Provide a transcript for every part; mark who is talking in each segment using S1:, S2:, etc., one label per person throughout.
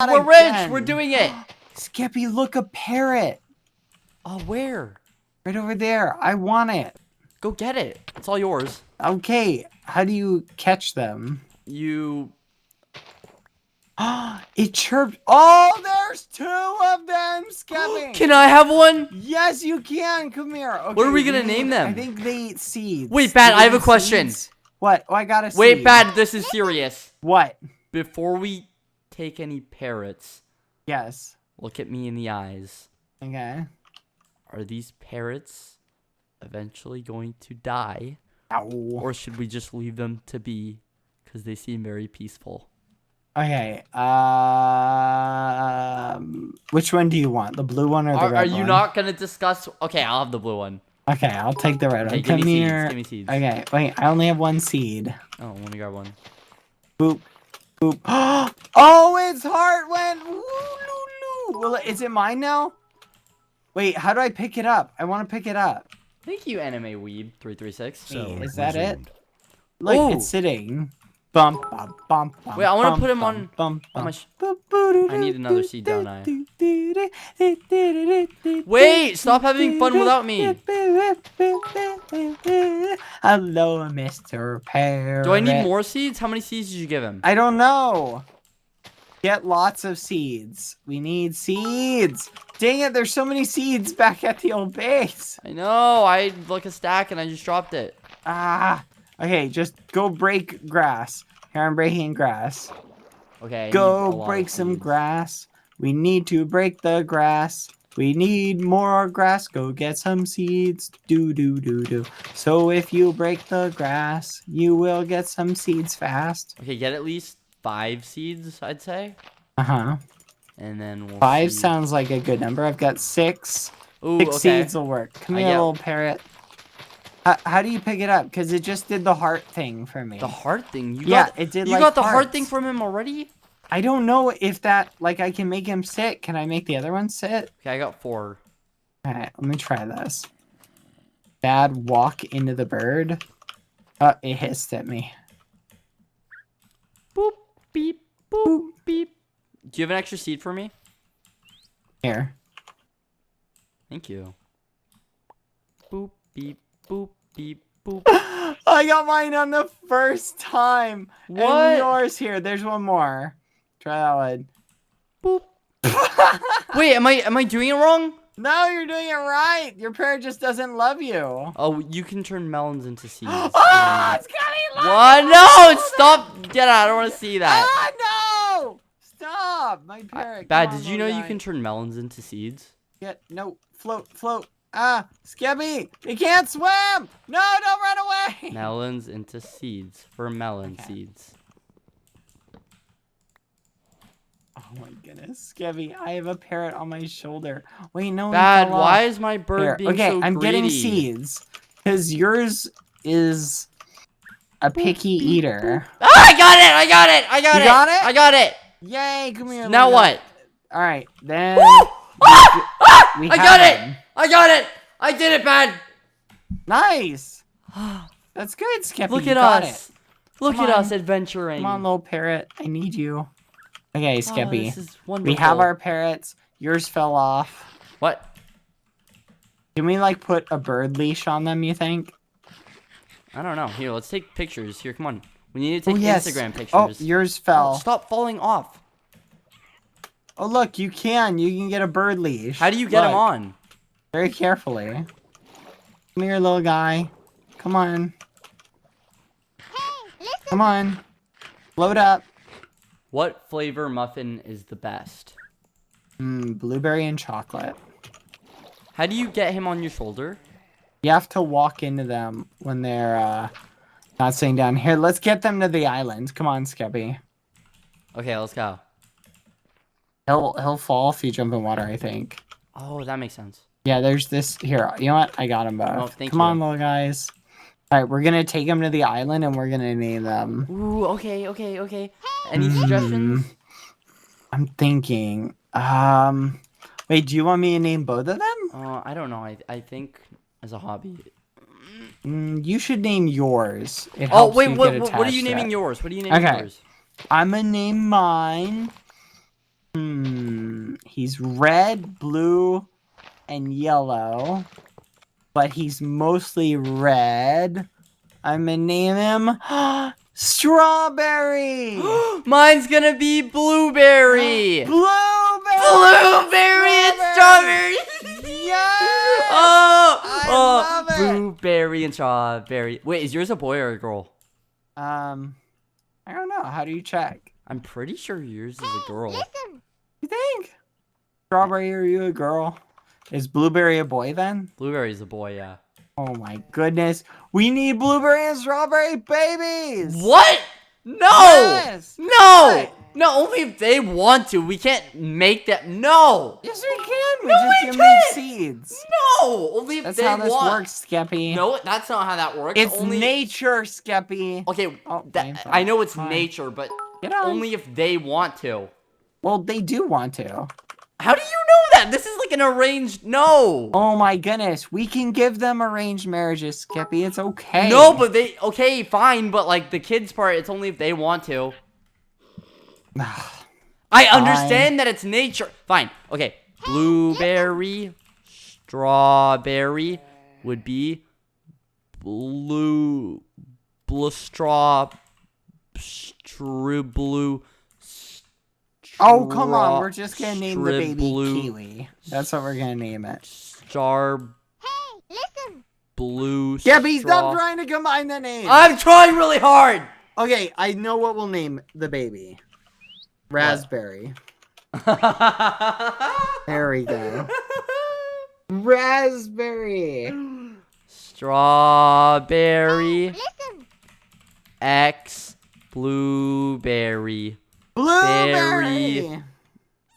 S1: We're rich. We're doing it.
S2: Skeppy, look, a parrot.
S1: Oh, where?
S2: Right over there. I want it.
S1: Go get it. It's all yours.
S2: Okay. How do you catch them?
S1: You...
S2: It chirped. Oh, there's 2 of them, Skeppy.
S1: Can I have one?
S2: Yes, you can. Come here. Okay,
S1: what are we going to name them?
S2: I think they eat seeds.
S1: Wait, Bat, I have a question.
S2: Seeds? What? Oh, I got a seed.
S1: Wait, Bat, this is serious.
S2: What?
S1: Before we take any parrots,
S2: Yes.
S1: look at me in the eyes.
S2: Okay.
S1: Are these parrots eventually going to die?
S2: Ow.
S1: Or should we just leave them to be? Because they seem very peaceful.
S2: Okay. Which one do you want? The blue one or the red one?
S1: Are you not going to discuss? Okay, I'll have the blue one.
S2: Okay, I'll take the red one.
S1: Okay,
S2: Come
S1: give me
S2: here.
S1: seeds. Give me seeds.
S2: Okay, wait. I only have 1 seed.
S1: Oh, let me grab one.
S2: Boop. Boop. Oh, its heart went. Well, is it mine now? Wait, how do I pick it up? I want to pick it up.
S1: Thank you, Anime Weeb 336.
S2: So is that it? Look, it's sitting. Bump, bump, bump, bump.
S1: Wait, I want to put him
S2: bump,
S1: on
S2: bump,
S1: my.
S2: bump.
S1: I need another seed, don't I? Wait, stop having fun without me.
S2: Hello, Mr. Parrot.
S1: Do I need more seeds? How many seeds did you give him?
S2: I don't know. Get lots of seeds. We need seeds. Dang it, there's so many seeds back at the old base.
S1: I know. I had like a stack and I just dropped it.
S2: Ah. Okay, just go break grass. Here, I'm breaking grass.
S1: Okay.
S2: Go break some grass. We need to break the grass. We need more grass. Go get some seeds. Do, do, do, do. So if you break the grass, you will get some seeds fast.
S1: Okay, get at least 5 seeds, I'd say.
S2: Uh-huh.
S1: And then we'll
S2: 5
S1: see.
S2: sounds like a good number. I've got 6.
S1: Ooh,
S2: 6
S1: okay.
S2: seeds will work. Come here, little parrot. How do you pick it up? Because it just did the heart thing for me.
S1: The heart thing?
S2: It did.
S1: You
S2: like
S1: got the
S2: hearts.
S1: heart thing from him already?
S2: I don't know if that, like, I can make him sit. Can I make the other one sit?
S1: Okay, I got 4.
S2: Alright, let me try this. Bad walk into the bird. It hissed at me.
S1: Boop, beep, boop, beep. Do you have an extra seed for me?
S2: Here.
S1: Thank you. Boop, beep, boop, beep, boop.
S2: I got mine on the first time.
S1: What?
S2: And yours here. There's one more. Try that one.
S1: Boop. Wait, am I doing it wrong?
S2: No, you're doing it right. Your parrot just doesn't love you.
S1: Oh, you can turn melons into seeds.
S2: Oh, it's got me.
S1: What? No, stop. Get out. I don't want to see that.
S2: Ah, no. Stop. My parrot.
S1: Bad, did you know you can turn melons into seeds?
S2: No. Float, float. Skeppy, you can't swim! No, don't run away!
S1: Melons into seeds for melon seeds.
S2: Oh my goodness, Skeppy, I have a parrot on my shoulder. Wait, no.
S1: Bad, why is my bird being so greedy?
S2: I'm getting seeds. Because yours is a picky eater.
S1: Oh, I got it! I got it! I got
S2: You
S1: it!
S2: got it?
S1: I got it!
S2: Yay, come here.
S1: Now what?
S2: Alright, then...
S1: I got it! I got it! I did it, Bad!
S2: Nice! That's good, Skeppy.
S1: Look at us. Look at us adventuring.
S2: Come on, little parrot. I need you. Okay, Skeppy.
S1: This is wonderful.
S2: We have our parrots. Yours fell off.
S1: What?
S2: Can we, like, put a bird leash on them, you think?
S1: I don't know. Here, let's take pictures. Here, come on. We need to take Instagram pictures.
S2: Oh, yours fell.
S1: Oh, stop falling off.
S2: Oh, look, you can. You can get a bird leash.
S1: How do you get them on?
S2: Very carefully. Come here, little guy. Come on. Come on. Load up.
S1: What flavor muffin is the best?
S2: Blueberry and chocolate.
S1: How do you get him on your shoulder?
S2: You have to walk into them when they're not sitting down. Here, let's get them to the island. Come on, Skeppy.
S1: Okay, let's go.
S2: He'll fall if you jump in water, I think.
S1: Oh, that makes sense.
S2: Yeah, there's this. Here, you know what? I got them both.
S1: Oh, thank
S2: Come
S1: you.
S2: on, little guys. All right, we're going to take them to the island, and we're going to name them.
S1: Ooh, okay. Any suggestions?
S2: I'm thinking. Wait, do you want me to name both of them?
S1: I don't know. I think as a hobby.
S2: You should name yours. It
S1: Oh,
S2: helps
S1: wait,
S2: you
S1: what
S2: get
S1: are you
S2: attached to
S1: naming
S2: it.
S1: yours? What are you naming yours?
S2: I'm going to name mine. He's red, blue, and yellow. But he's mostly red. I'm gonna name him Strawberry.
S1: Mine's gonna be Blueberry. Blueberry and Strawberry.
S2: Yes.
S1: I
S2: love it.
S1: Blueberry and Strawberry. Wait, is yours a boy or a girl?
S2: I don't know. How do you check?
S1: I'm pretty sure yours is a girl.
S2: You think? Strawberry, are you a girl? Is Blueberry a boy then?
S1: Blueberry's a boy, yeah.
S2: Oh my goodness. We need Blueberry and Strawberry babies.
S1: What? No!
S2: Yes!
S1: No!
S2: What?
S1: No, only if they want to. We can't make them. No!
S2: Yes, we can. We
S1: No,
S2: just
S1: we
S2: give them
S1: can't.
S2: seeds.
S1: No! Only if
S2: That's
S1: they
S2: how this
S1: want.
S2: works, Skeppy.
S1: No, that's not how that works.
S2: It's
S1: only...
S2: nature, Skeppy.
S1: Okay,
S2: Oh,
S1: I know it's
S2: fine.
S1: nature, but
S2: Get on.
S1: only if they want to.
S2: Well, they do want to.
S1: How do you know that? This is like an arranged... No!
S2: Oh my goodness. We can give them arranged marriages, Skeppy. It's okay.
S1: No, but they... Okay, fine, but like the kids part, it's only if they want to. I understand that it's nature. Fine. Okay. Blueberry, strawberry would be blue, blue.
S2: Oh, come on. We're just going to name the baby
S1: blue,
S2: Kiwi. That's what we're going to name it.
S1: Blue.
S2: Skeppy, stop trying to combine the names.
S1: I'm trying really hard.
S2: Okay, I know what we'll name the baby. Raspberry. There we go. Raspberry.
S1: Strawberry. X. Blueberry.
S2: Blueberry.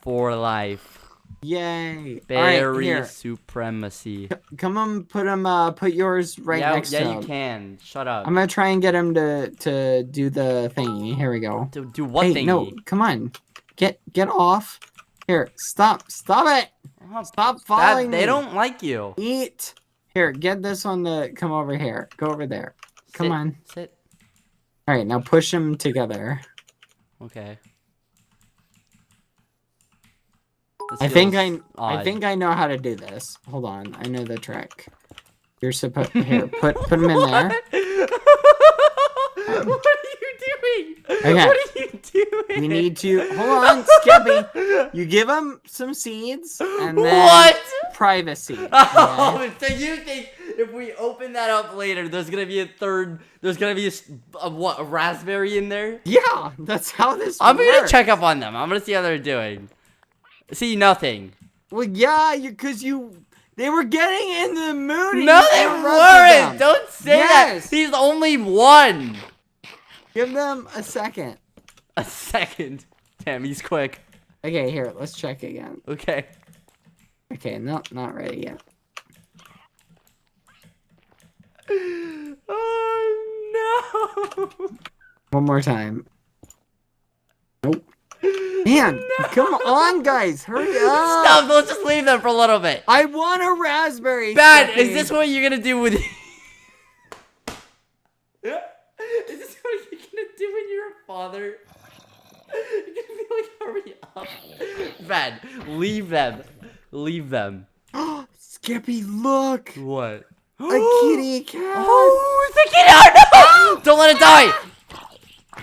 S1: For life.
S2: Yay.
S1: Berry
S2: All right,
S1: supremacy.
S2: come on, put yours right next to him.
S1: Yeah, you can. Shut up.
S2: I'm gonna try and get him to do the thingy. Here we go.
S1: Do what
S2: Hey,
S1: thingy?
S2: no, come on. Get off. Here, stop it. Stop following me.
S1: They don't like you.
S2: Eat. Here, get this one to come over here. Go over there. Come on.
S1: Sit.
S2: All right, now push them together.
S1: Okay.
S2: I think I know how to do this. Hold on, I know the trick. You're supposed here. Put them in there.
S1: What are you doing?
S2: Okay.
S1: What are you doing?
S2: We need to hold on, Skeppy. You give them some seeds and then
S1: What?
S2: privacy.
S1: Oh,
S2: Okay?
S1: so you think if we open that up later, there's gonna be a third? There's gonna be a raspberry in there?
S2: Yeah, that's how this.
S1: I'm gonna
S2: works.
S1: check up on them. I'm gonna see how they're doing. See nothing.
S2: Well, yeah, they were getting in the mood. and
S1: No,
S2: you
S1: they
S2: interrupted
S1: weren't.
S2: them.
S1: Don't say
S2: Yes.
S1: that. He's only one.
S2: Give them a second.
S1: A second. Damn, he's quick.
S2: Okay, here, let's check again.
S1: Okay.
S2: Okay, no, not ready yet.
S1: Oh no.
S2: One more time. Nope. Man, come on, guys, hurry up.
S1: Stop. Let's just leave them for a little bit.
S2: I want a raspberry.
S1: Bad.
S2: Skeppy.
S1: Is this what you're gonna do with? Is this what you're gonna do when you're a father? You're gonna be like, hurry up. Bad. Leave them. Leave them.
S2: Skeppy, look.
S1: What?
S2: A kitty cat.
S1: Oh, it's a kid! Oh, no! Don't let it die!